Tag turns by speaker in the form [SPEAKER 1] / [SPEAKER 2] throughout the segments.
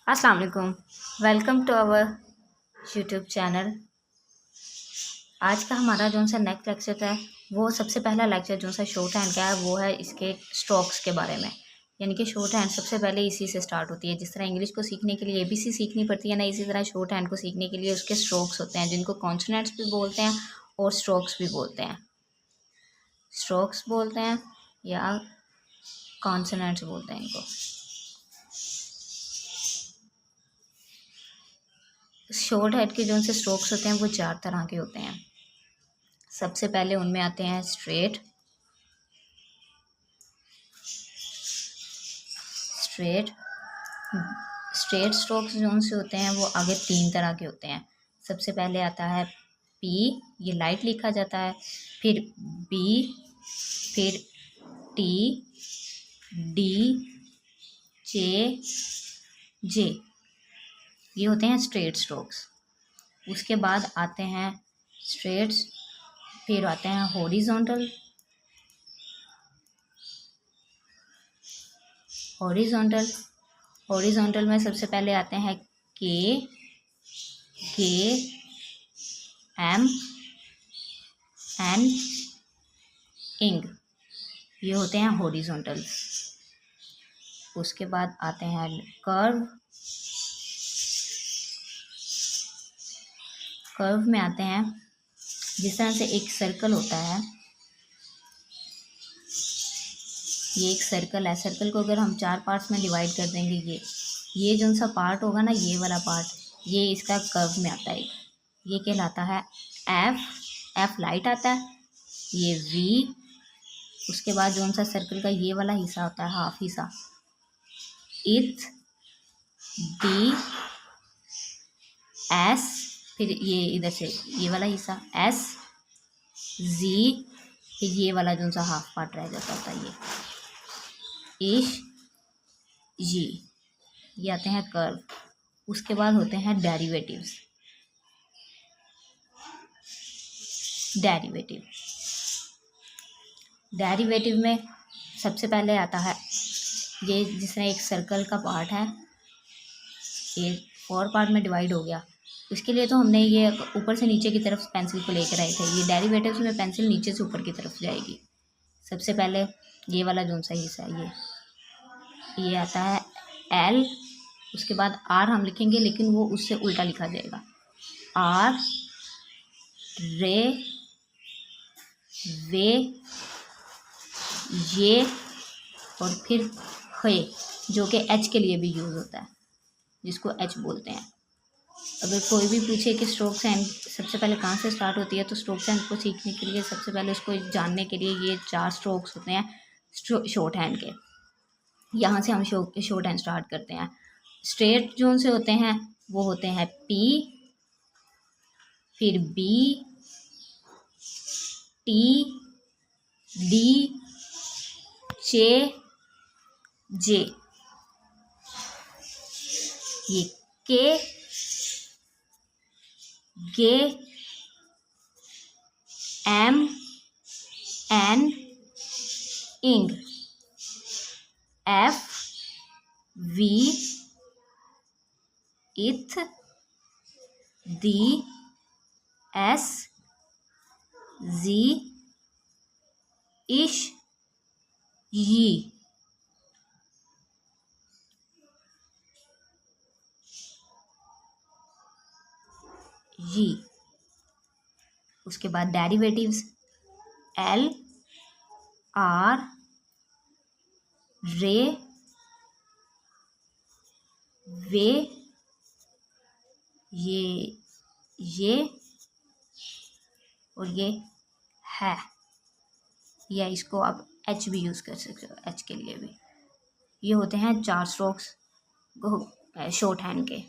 [SPEAKER 1] अस्सलाम वालेकुम। Welcome to our YouTube channel. आज का हमारा जो सा नेक्स्ट लेक्चर है वो सबसे पहला लेक्चर जो सा शॉर्ट हैंड का है वो है इसके स्ट्रोक्स के बारे में। यानी कि शॉर्ट हैंड सबसे पहले इसी से स्टार्ट होती है। जिस तरह इंग्लिश को सीखने के लिए एबीसी सीखनी पड़ती है ना, इसी तरह शॉर्ट हैंड को सीखने के लिए उसके स्ट्रोक्स होते हैं जिनको कॉन्सोनेंट्स भी बोलते हैं और स्ट्रोक्स भी बोलते हैं। स्ट्रोक्स बोलते हैं या कॉन्सोनेंट्स बोलते हैं इनको। शॉर्ट हैंड के जो से स्ट्रोक्स होते हैं वो 4 तरह के होते हैं। सबसे पहले उनमें आते हैं स्ट्रेट स्ट्रेट स्ट्रेट स्ट्रोक्स जो से होते हैं वो आगे 3 तरह के होते हैं। सबसे पहले आता है पी, ये लाइट लिखा जाता है, फिर बी, फिर टी, डी, जे, ये होते हैं स्ट्रेट स्ट्रोक्स। उसके बाद आते हैं स्ट्रेट्स, फिर आते हैं हॉरिजॉन्टल हॉरिजॉन्टल में सबसे पहले आते हैं के एम एन इंग, ये होते हैं हॉरिजॉन्टल। उसके बाद आते हैं कर्व में आते हैं जिस तरह से एक सर्कल होता है, ये एक सर्कल है, सर्कल को अगर हम 4 पार्ट्स में डिवाइड कर देंगे, ये जो सा पार्ट होगा ना, ये वाला पार्ट, ये इसका कर्व में आता है, ये कहलाता है एफ लाइट आता है, ये वी, उसके बाद जो सा सर्कल का ये वाला हिस्सा होता है, हाफ हिस्सा, इथ, डी, एस, फिर ये इधर से ये वाला हिस्सा एस, जी, फिर ये वाला जो सा हाफ पार्ट रह जाता होता है ये इश, जी, ये आते हैं कर्व। उसके बाद होते हैं डेरिवेटिव में सबसे पहले आता है ये जिसमें एक सर्कल का पार्ट है, ये 4 पार्ट में डिवाइड हो गया। इसके लिए तो हमने ये ऊपर से नीचे की तरफ पेंसिल को लेकर आए थे, ये डेरिवेटिव्स में पेंसिल नीचे से ऊपर की तरफ जाएगी। सबसे पहले ये वाला जो सा हिस्सा है ये आता है एल, उसके बाद आर हम लिखेंगे लेकिन वो उससे उल्टा लिखा जाएगा, आर, रे, वे, ये, और फिर हे, जो कि एच के लिए भी यूज़ होता है, जिसको एच बोलते हैं। अगर कोई भी पूछे कि स्ट्रोक्स हैंड सबसे पहले कहाँ से स्टार्ट होती है, तो स्ट्रोक्स हैंड को सीखने के लिए सबसे पहले उसको जानने के लिए ये 4 स्ट्रोक्स होते हैं शॉर्ट हैंड के। यहाँ से हम शॉर्ट हैंड स्टार्ट करते हैं। स्ट्रेट जो से होते हैं वो होते हैं पी, फिर बी, टी, डी, जे, ये के, गे, एम, एन, इंग, एफ, वी, इथ, दी, एस, जी, इश, ये। उसके बाद डेरिवेटिव्स एल, आर, रे, वे, ये और ये है, या इसको आप एच भी यूज़ कर सकते हो, एच के लिए भी। ये होते हैं 4 स्ट्रोक्स शॉर्ट हैंड के।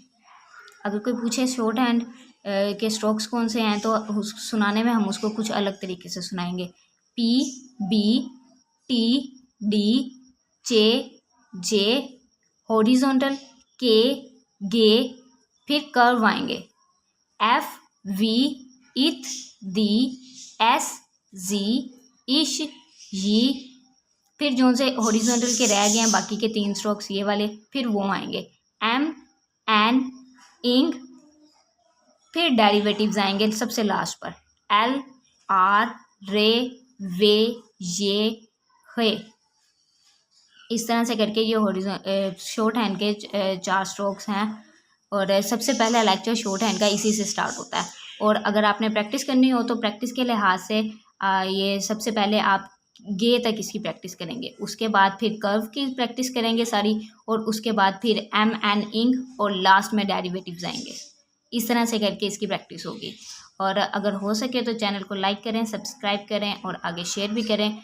[SPEAKER 1] अगर कोई पूछे शॉर्ट हैंड के स्ट्रोक्स कौन से हैं, तो सुनाने में हम उसको कुछ अलग तरीके से सुनाएंगे। पी, बी, टी, डी, जे, हॉरिजॉन्टल, के, गे, फिर कर्व आएंगे, एफ, वी, इथ, दी, एस, जी, इश, ये, फिर जो से हॉरिजॉन्टल के रह गए हैं बाकी के 3 स्ट्रोक्स ये वाले, फिर वो आएंगे एम, एन, इंग, फिर डेरिवेटिव्स आएंगे सबसे लास्ट पर, एल, आर, रे, वे, ये, हे। इस तरह से करके ये शॉर्ट हैंड के 4 स्ट्रोक्स हैं। और सबसे पहला लेक्चर शॉर्ट हैंड का इसी से स्टार्ट होता है। और अगर आपने प्रैक्टिस करनी हो तो प्रैक्टिस के लिहाज से ये सबसे पहले आप गे तक इसकी प्रैक्टिस करेंगे, उसके बाद फिर कर्व की प्रैक्टिस करेंगे सारी, और उसके बाद फिर एम एन इंग, और लास्ट में डेरिवेटिव्स आएंगे। इस तरह से करके इसकी प्रैक्टिस होगी। और अगर हो सके तो चैनल को लाइक करें, सब्सक्राइब करें और आगे शेयर भी करें।